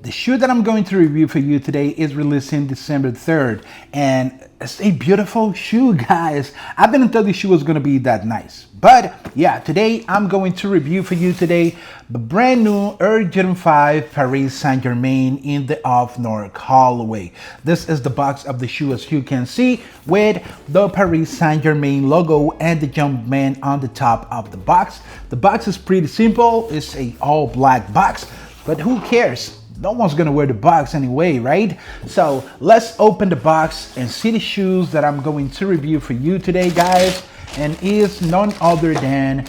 The shoe that I'm going to review for you today is releasing December 3rd, and it's a beautiful shoe, guys. I didn't thought this shoe was going to be that nice, but yeah, today I'm going to review for you today the brand new Air Jordan 5 Paris Saint-Germain in the Noir colorway. This is the box of the shoe, as you can see, with the Paris Saint-Germain logo and the Jumpman on the top of the box. The box is pretty simple. It's a all black box, but who cares? No one's gonna wear the box anyway, right? So let's open the box and see the shoes that I'm going to review for you today, guys. And is none other than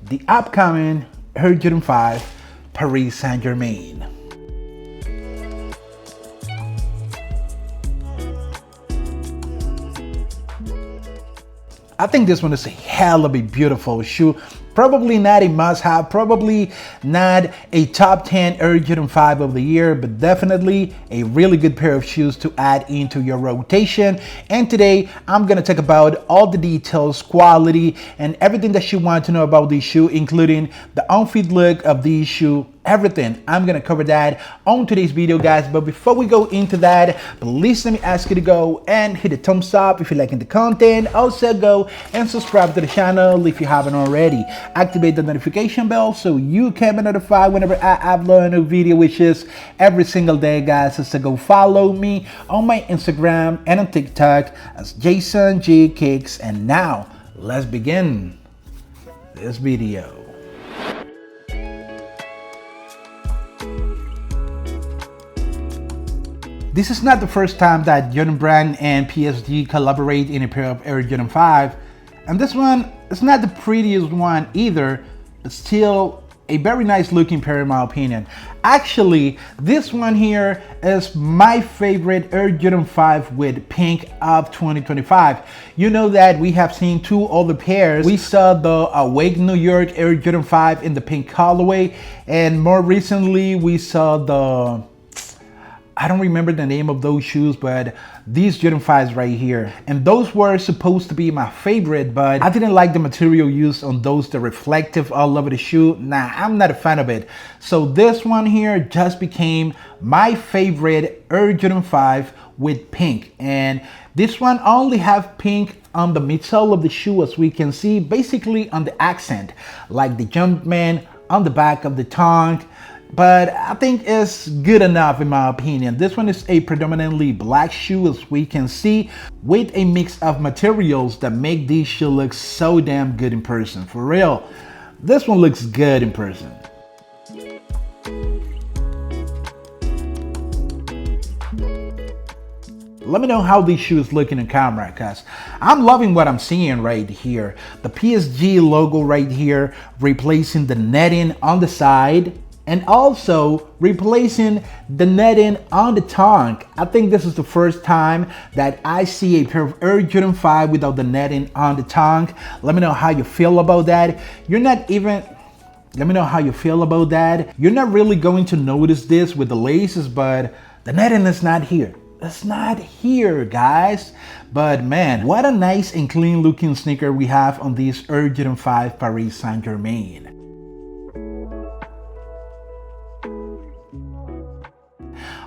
the upcoming Air Jordan 5 Paris Saint-Germain. I think this one is a hell of a beautiful shoe. Probably not a must-have, probably not a top 10 Air Jordan 5 of the year, but definitely a really good pair of shoes to add into your rotation. And today, I'm gonna talk about all the details, quality, and everything that you want to know about this shoe, including the on-feet look of this shoe, everything. I'm gonna cover that on today's video, guys. But before we go into that, please let me ask you to go and hit the thumbs up if you're liking the content. Also go and subscribe to the channel if you haven't already. Activate the notification bell so you can be notified whenever I upload a new video, which is every single day, guys. So go follow me on my Instagram and on TikTok as Jason G Kicks. And now let's begin this video. This is not the first time that Jordan Brand and PSG collaborate in a pair of Air Jordan 5. And this one is not the prettiest one either, but still a very nice looking pair in my opinion. Actually, this one here is my favorite Air Jordan 5 with pink of 2025. You know that we have seen two other pairs. We saw the Awake New York Air Jordan 5 in the pink colorway, and more recently we saw the, I don't remember the name of those shoes, but these Jordan 5s right here. And those were supposed to be my favorite, but I didn't like the material used on those, the reflective all over the shoe. Nah, I'm not a fan of it. So this one here just became my favorite Air Jordan 5 with pink. And this one only have pink on the midsole of the shoe, as we can see, basically on the accent, like the Jumpman on the back of the tongue. But I think it's good enough in my opinion. This one is a predominantly black shoe, as we can see, with a mix of materials that make this shoe look so damn good in person. For real, this one looks good in person. Let me know how these shoes look in the camera, cause I'm loving what I'm seeing right here. The PSG logo right here, replacing the netting on the side, and also replacing the netting on the tongue. I think this is the first time that I see a pair of Air Jordan 5 without the netting on the tongue. Let me know how you feel about that. Let me know how you feel about that. You're not really going to notice this with the laces, but the netting is not here. It's not here, guys. But man, what a nice and clean looking sneaker we have on this Air Jordan 5 Paris Saint-Germain.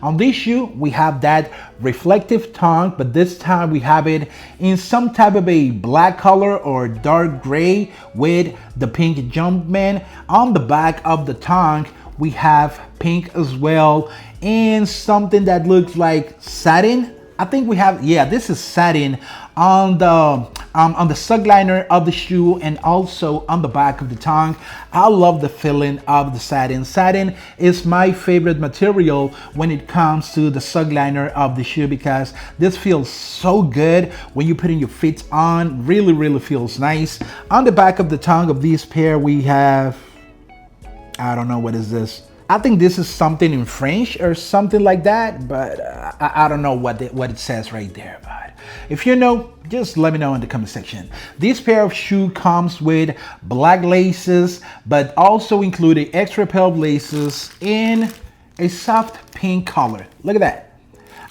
On this shoe, we have that reflective tongue, but this time we have it in some type of a black color or dark gray with the pink Jumpman. On the back of the tongue, we have pink as well, and something that looks like satin. I think we have, yeah, this is satin on the sockliner of the shoe and also on the back of the tongue. I love the feeling of the satin. Satin is my favorite material when it comes to the sockliner of the shoe, because this feels so good when you put in your feet on. Really feels nice. On the back of the tongue of this pair, we have, I don't know, what is this? I think this is something in French or something like that, but I don't know what it says right there. But if you know, just let me know in the comment section. This pair of shoe comes with black laces, but also included extra pair of laces in a soft pink color. Look at that.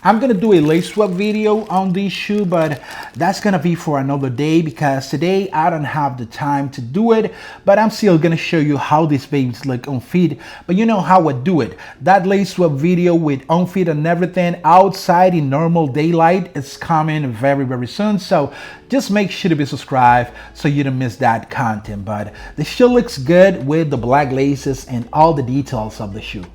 I'm gonna do a lace swap video on this shoe, but that's gonna be for another day because today I don't have the time to do it, but I'm still gonna show you how these babies look on feet. But you know how I do it. That lace swap video with on feet and everything outside in normal daylight is coming very soon. So just make sure to be subscribed so you don't miss that content. But the shoe looks good with the black laces and all the details of the shoe.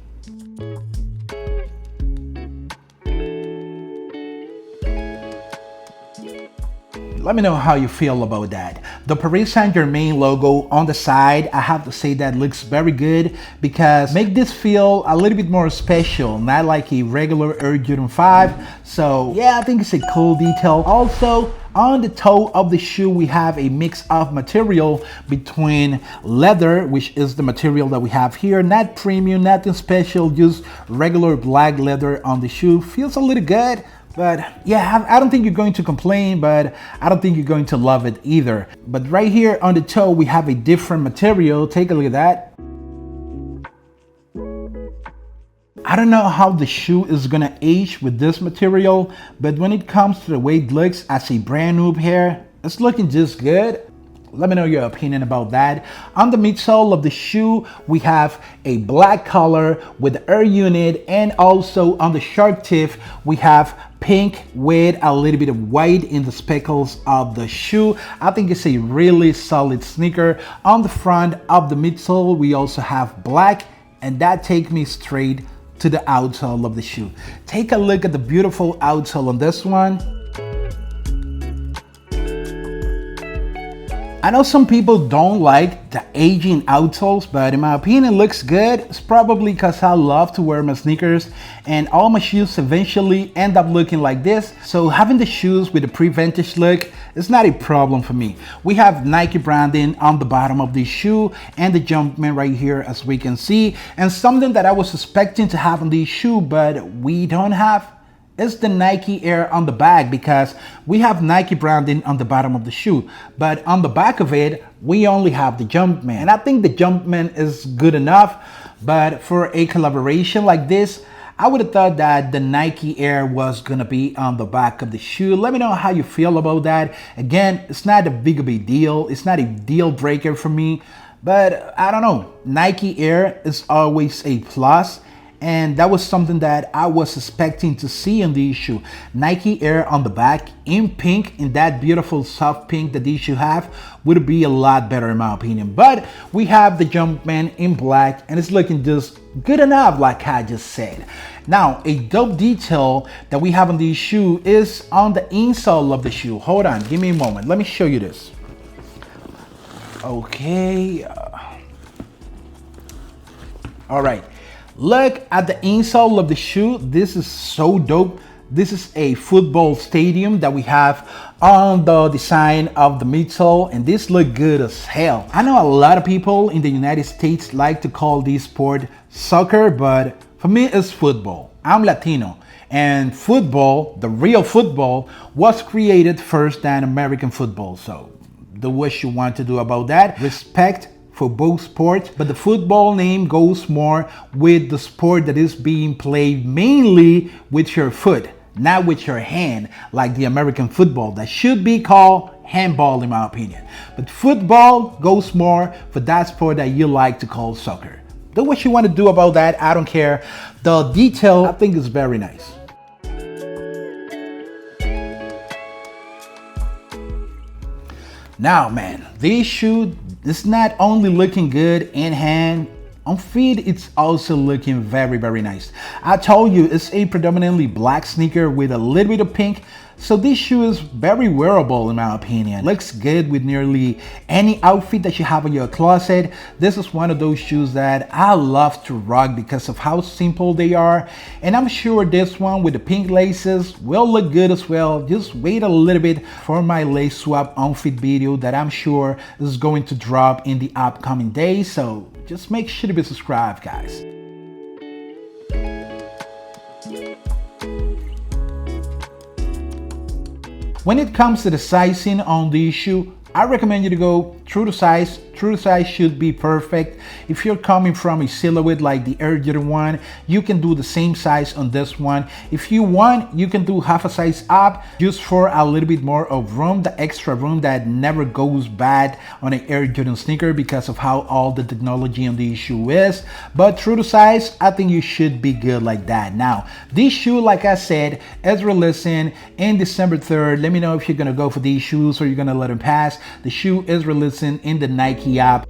Let me know how you feel about that. The Paris Saint-Germain logo on the side, I have to say that looks very good because make this feel a little bit more special, not like a regular Air Jordan 5. So yeah, I think it's a cool detail. Also, on the toe of the shoe, we have a mix of material between leather, which is the material that we have here, not premium, nothing special, just regular black leather on the shoe. Feels a little good. But yeah, I don't think you're going to complain, but I don't think you're going to love it either. But right here on the toe, we have a different material. Take a look at that. I don't know how the shoe is gonna age with this material, but when it comes to the way it looks as a brand new pair, it's looking just good. Let me know your opinion about that. On the midsole of the shoe, we have a black color with the air unit, and also on the shark tip, we have pink with a little bit of white in the speckles of the shoe. I think it's a really solid sneaker. On the front of the midsole, we also have black, and that takes me straight to the outsole of the shoe. Take a look at the beautiful outsole on this one. I know some people don't like the aging outsoles, but in my opinion, it looks good. It's probably because I love to wear my sneakers and all my shoes eventually end up looking like this. So having the shoes with a pre-vintage look is not a problem for me. We have Nike branding on the bottom of the shoe and the Jumpman right here, as we can see. And something that I was expecting to have on this shoe, but we don't have, is the Nike Air on the back, because we have Nike branding on the bottom of the shoe, but on the back of it we only have the Jumpman. And I think the Jumpman is good enough, but for a collaboration like this, I would have thought that the Nike Air was gonna be on the back of the shoe. Let me know how you feel about that. Again, it's not a big of a deal, it's not a deal breaker for me, but I don't know, Nike Air is always a plus. And that was something that I was expecting to see on the shoe. Nike Air on the back in pink, in that beautiful soft pink that these shoes have, would be a lot better in my opinion. But we have the Jumpman in black and it's looking just good enough, like I just said. Now, a dope detail that we have on these shoe is on the insole of the shoe. Hold on, give me a moment. Let me show you this. Okay. All right. Look at the insole of the shoe. This is so dope. This is a football stadium that we have on the design of the midsole, and this look good as hell. I know a lot of people in the United States like to call this sport soccer, but for me it's football. I'm Latino, and football, the real football, was created first than American football. So do what you want to do about that. Respect for both sports, but the football name goes more with the sport that is being played mainly with your foot, not with your hand, like the American football that should be called handball in my opinion. But football goes more for that sport that you like to call soccer. Do what you want to do about that, I don't care. The detail, I think, is very nice. Now man, this shoe is not only looking good in hand, on feet it's also looking very nice. I told you it's a predominantly black sneaker with a little bit of pink, so this shoe is very wearable in my opinion. Looks good with nearly any outfit that you have in your closet. This is one of those shoes that I love to rock because of how simple they are, and I'm sure this one with the pink laces will look good as well. Just wait a little bit for my lace swap outfit video that I'm sure is going to drop in the upcoming days, so just make sure to be subscribed, guys. When it comes to the sizing on the shoe, I recommend you to go true to size should be perfect. If you're coming from a silhouette like the Air Jordan 1, you can do the same size on this one. If you want, you can do half a size up just for a little bit more of room, the extra room that never goes bad on an Air Jordan sneaker because of how all the technology on the shoe is. But true to size, I think you should be good like that. Now, this shoe, like I said, is releasing in December 3rd. Let me know if you're gonna go for these shoes or you're gonna let them pass. The shoe is releasing in the Nike app.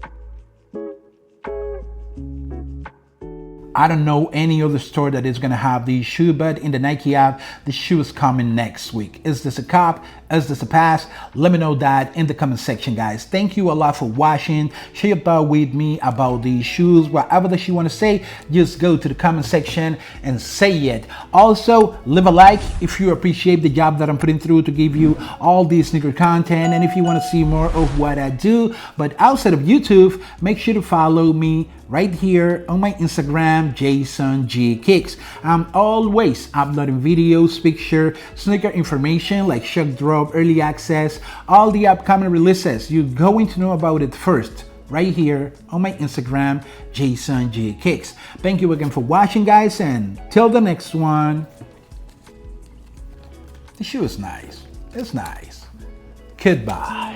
I don't know any other store that is gonna have these shoes, but in the Nike app, the shoe is coming next week. Is this a cop? Is this a pass? Let me know that in the comment section, guys. Thank you a lot for watching. Share your thought with me about these shoes. Whatever that you want to say, just go to the comment section and say it. Also, leave a like if you appreciate the job that I'm putting through to give you all these sneaker content, and if you want to see more of what I do. But outside of YouTube, make sure to follow me right here on my Instagram, Jason G Kicks. I'm always uploading videos, picture, sneaker information like shock drop, early access, all the upcoming releases. You're going to know about it first right here on my Instagram, Jason G Kicks. Thank you again for watching, guys, and till the next one. The shoe is nice. It's nice. Goodbye.